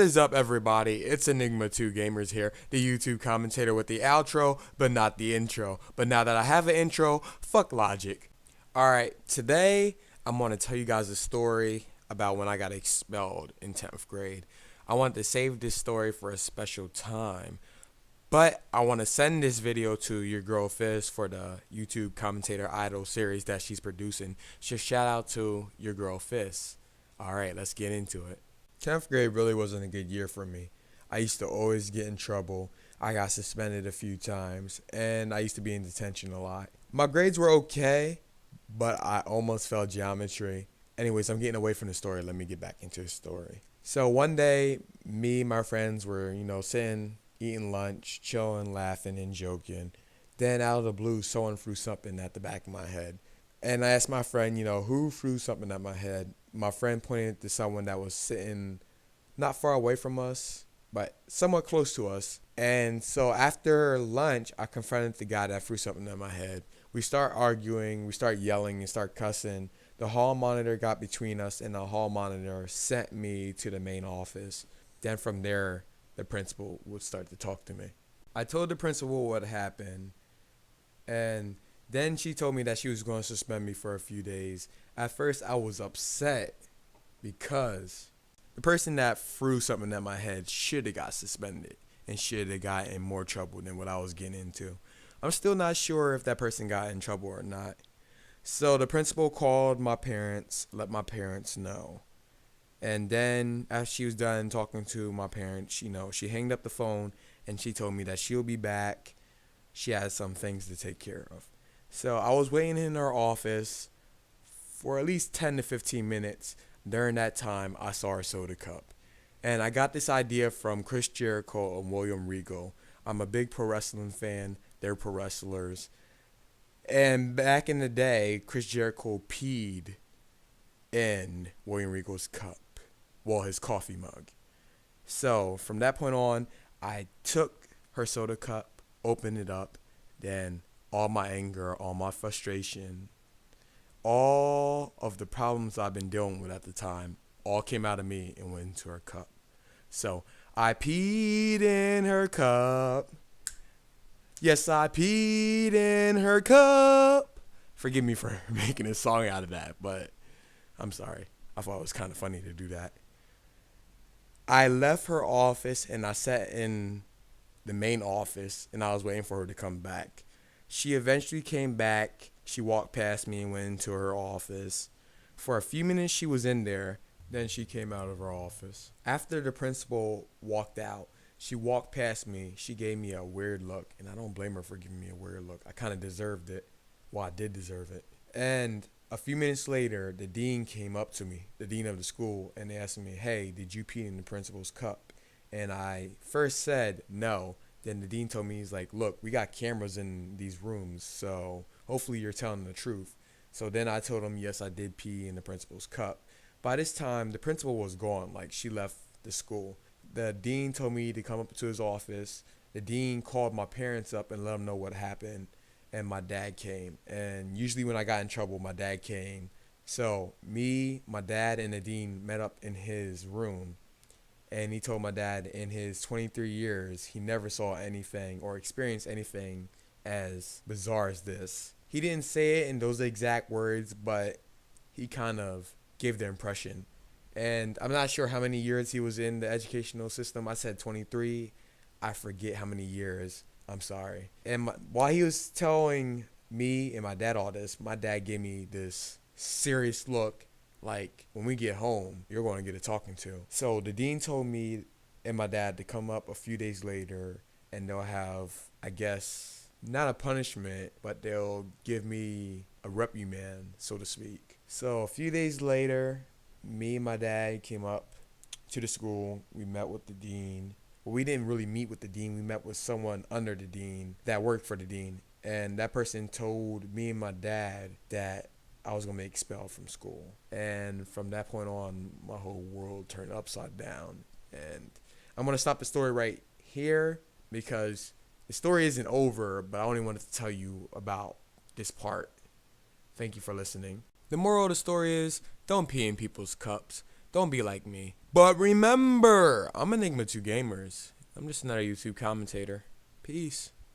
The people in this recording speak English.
What is up, everybody? It's Enigma2 Gamers here, the YouTube commentator with the outro, but not the intro. But now that I have an intro, fuck logic. Alright, today I'm going to tell you guys a story about when I got expelled in 10th grade. I wanted to save this story for a special time, but I want to send this video to your girl Fizz for the YouTube commentator idol series that she's producing. So shout out to your girl Fizz. Alright, let's get into it. 10th grade really wasn't a good year for me. I used to always get in trouble. I got suspended a few times, and I used to be in detention a lot. My grades were okay, but I almost failed geometry. Anyways, I'm getting away from the story. Let me get back into the story. So one day, me and my friends were, sitting, eating lunch, chilling, laughing, and joking. Then out of the blue, someone threw something at the back of my head. And I asked my friend, who threw something at my head? My friend pointed to someone that was sitting not far away from us, but somewhat close to us. And so after lunch, I confronted the guy that threw something at my head. We start arguing, we start yelling, and start cussing. The hall monitor got between us, and the hall monitor sent me to the main office. Then from there, the principal would start to talk to me. I told the principal what happened, and then she told me that she was going to suspend me for a few days. At first, I was upset because the person that threw something at my head should have got suspended and should have got in more trouble than what I was getting into. I'm still not sure if that person got in trouble or not. So the principal called my parents, let my parents know. And then after she was done talking to my parents, she hanged up the phone and she told me that she'll be back. She has some things to take care of. So I was waiting in her office for at least 10 to 15 minutes. During that time, I saw her soda cup. And I got this idea from Chris Jericho and William Regal. I'm a big pro wrestling fan. They're pro wrestlers. And back in the day, Chris Jericho peed in William Regal's cup. Well, his coffee mug. So from that point on, I took her soda cup, opened it up, then all my anger, all my frustration, all of the problems I've been dealing with at the time, all came out of me and went into her cup. So I peed in her cup. Yes, I peed in her cup. Forgive me for making a song out of that, but I'm sorry. I thought it was kind of funny to do that. I left her office and I sat in the main office and I was waiting for her to come back. She eventually came back. She walked past me and went into her office. For a few minutes, she was in there. Then she came out of her office. After the principal walked out, she walked past me. She gave me a weird look, and I don't blame her for giving me a weird look. I kind of deserved it. Well, I did deserve it. And a few minutes later, the dean came up to me, the dean of the school, and they asked me, "Hey, did you pee in the principal's cup?" And I first said no. Then the dean told me, he's like, "Look, we got cameras in these rooms, so hopefully you're telling the truth." So then I told him, yes, I did pee in the principal's cup. By this time, the principal was gone. Like, she left the school. The dean told me to come up to his office. The dean called my parents up and let them know what happened, and my dad came. And usually when I got in trouble, my dad came. So me, my dad, and the dean met up in his room. And he told my dad in his 23 years, he never saw anything or experienced anything as bizarre as this. He didn't say it in those exact words, but he kind of gave the impression. And I'm not sure how many years he was in the educational system. I said 23. I forget how many years. I'm sorry. And while he was telling me and my dad all this, my dad gave me this serious look. Like, when we get home, you're going to get a talking to. So the dean told me and my dad to come up a few days later, and they'll have, I guess, not a punishment, but they'll give me a reprimand, so to speak. So a few days later, me and my dad came up to the school. We met with the dean. Well, we didn't really meet with the dean. We met with someone under the dean that worked for the dean. And that person told me and my dad that I was going to be expelled from school. And from that point on, my whole world turned upside down. And I'm going to stop the story right here because the story isn't over, but I only wanted to tell you about this part. Thank you for listening. The moral of the story is, don't pee in people's cups. Don't be like me. But remember, I'm Enigma 2 Gamers. I'm just not a YouTube commentator. Peace.